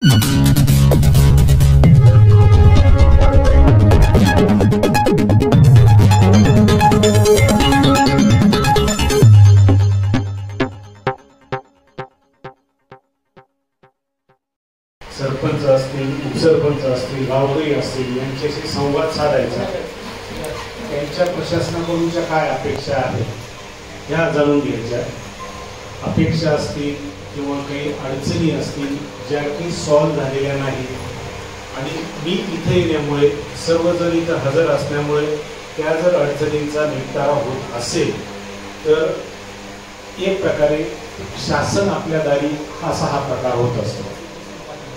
सरपंच असतील, उपसरपंच असतील, गावकरी असतील यांच्याशी संवाद साधायचा, त्यांच्या प्रशासनाकडूनच्या काय अपेक्षा आहेत ह्या जाणून घ्यायच्या. अपेक्षा असतील किंवा काही अडचणी असतील ज्या की सॉल्व्ह झालेल्या नाहीत आणि मी इथे येण्यामुळे सर्वजण इथं हजर असल्यामुळे त्या जर अडचणींचा निपटारा होत असेल तर एक प्रकारे शासन आपल्या दारी असा हा प्रकार होत असतो.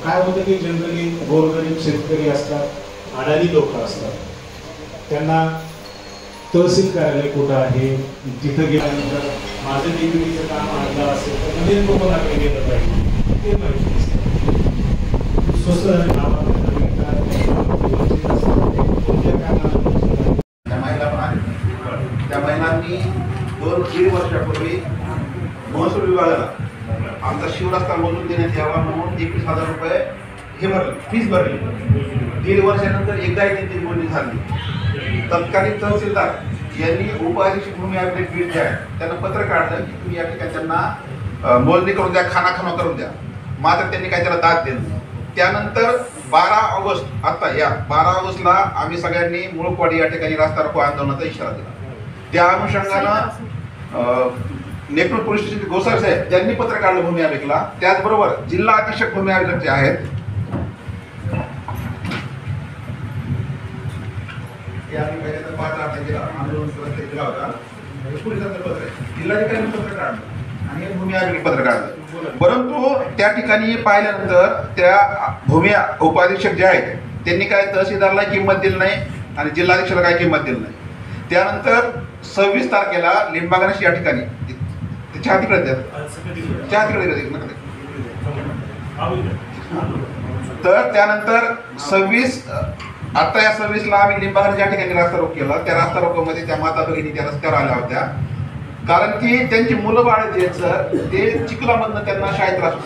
काय होतं की जनरली गोरगरीब शेतकरी असतात, अडाणी लोक असतात, त्यांना तहसील कार्यालय कुठं आहे तिथं गेल्यानंतर माझं डिग्रीचं काम आणलं असेल तर नवीन कोणाकडे गेलं पाहिजे ते माहिती नसतं. स्वतः त्या महिला पण आहेत. त्या महिलांनी 2-3 वर्षापूर्वी महसूल विभागाला आमचा शिवरस्ता मोजून देण्यात यावा म्हणून 21,000 रुपये हे भरले, फीस भरली. 1.5 वर्षानंतर एकदाही त्यांची बोलणी झाली. तत्कालीन तहसीलदार यांनी उपअधीक्षक भूमी अभिलेख बीड जे आहे त्यांना पत्र काढलं की तुम्ही या ठिकाणी त्यांना मोजणी करून द्या, खानाखाना करून द्या. मात्र त्यांनी काही त्याला दाद दिली. त्यानंतर 12 ऑगस्ट आता या 12 ऑगस्टला आम्ही सगळ्यांनी मुळकवाडी या ठिकाणी रास्ता रोको आंदोलनाचा इशारा दिला. त्या अनुषंगानं नेकनूर पोलीस स्टेशनचे गोसावी साहेब त्यांनी पत्र काढलं भूमी अभिलेखला. त्याचबरोबर जिल्हा अधीक्षक भूमी अभिलेख जे आहेत ते आम्ही पहिल्यांदा 5 तारखेला आंदोलन दिला होता. पोलिसांचं पत्र आहे, जिल्हाधिकाऱ्यांनी पत्र काढलं आणि भूमी अभिलेख पत्र काढलं. परंतु त्या ठिकाणी पाहिल्यानंतर त्या भूमी उपाधीक्षक जे आहेत त्यांनी काय तहसीलदारला किंमत दिली नाही आणि जिल्हाधीक्षकाला काय किंमत दिली नाही. त्यानंतर 26 तारखेला लिंबागणेश या ठिकाणी चहा तिकडे तर त्यानंतर 26 आता या 26ला आम्ही लिंबागणेश या ठिकाणी रास्ता रोको केला. त्या रास्ता रोकोमध्ये त्या माता भगिनी त्या रस्त्यावर आल्या होत्या कारण की त्यांची मुलं बाळ जे सर ते चिखलामधनं त्यांना शाळेत राहतो.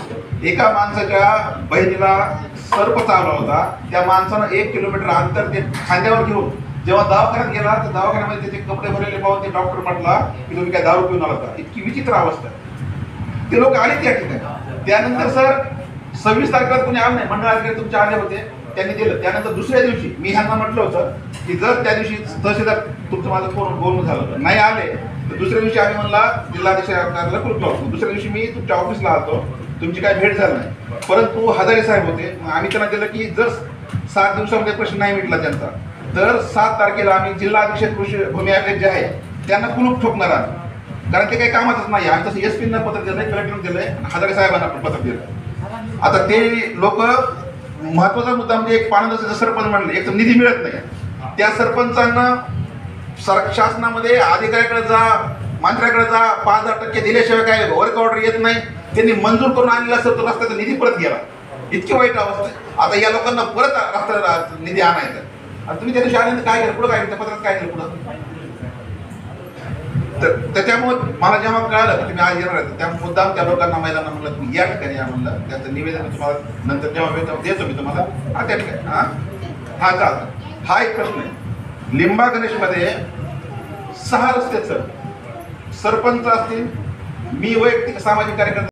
एका माणसाच्या बहिणीला सर्प चावला होता. त्या माणसानं 1 किलोमीटर अंतर ते खांद्यावर घेऊन जेव्हा दवाखान्यात गेला तर दवाखान्यामध्ये त्याचे कपडे भरलेले पाहून ते डॉक्टर म्हटला की तुम्ही काय दारू पिऊन आला का. इतकी विचित्र अवस्था. ते लोक आले त्या ठिकाणी. त्यानंतर सर 26 तारखेला कोणी आलं नाही, मंडळाधिकारी तुमचे आले होते, त्यांनी दिलं. त्यानंतर दुसऱ्या दिवशी मी ह्यांना म्हटलं होतं की जर त्या दिवशी तहसीलदार तुमचं माझं फोन बोलणं झालं नाही आले तर दुसऱ्या दिवशी आम्ही म्हणला जिल्हाधिकाऱ्याला कुलूप लावतो. दुसऱ्या दिवशी मी तुमच्या ऑफिसला आलो, तुमची काय भेट झाली नाही. परंतु हजारे साहेब होते, आम्ही त्यांना दिलं की जर 7 दिवसामध्ये प्रश्न नाही मिटला त्यांचा तर 7 तारखेला आम्ही जिल्हा अधीक्षक कृषी भूमी अभिलेख जे आहे त्यांना कुलूप ठोकणार आम्ही, कारण ते काही कामातच नाही. आम्ही तसं SP-ना पत्र दिलंय, कलेक्टरने दिलंय, हजारे साहेबांना पण पत्र दिलं. आता ते लोक महत्वाचा मुद्दा म्हणजे एक पाणंदाचा सरपंच म्हणले एक तर निधी मिळत नाही. त्या सरपंचांना शासनामध्ये अधिकाऱ्याकडे जा, मंत्र्याकडे जा, 5,000% दिल्याशिवाय काय वर्क ऑर्डर येत नाही. त्यांनी मंजूर करून आणलेला सर तो रस्त्याचा निधी परत गेला. इतकी वाईट अवस्था. आता या लोकांना परत रस्ता निधी आणायचा आणि तुम्ही त्या दिवशी आल्यानंतर काय केलं, पुढं काय त्या पत्रात काय केलं पुढं. तर त्याच्यामुळे मला जेव्हा कळालं की तुम्ही आज येणार आहे त्या मुद्दाम त्या लोकांना महिलांना म्हणलं तुम्ही या ठिकाणी या म्हणलं. त्याचं निवेदन मी तुम्हाला नंतर जेव्हा वेळ देतो मी तुम्हाला. त्या ठिकाणी हा चालतं. हा एक प्रश्न आहे. लिंबागणेशमध्ये 6 रस्ते सर सरपंच असतील, मी वैयक्तिक सामाजिक कार्यकर्ते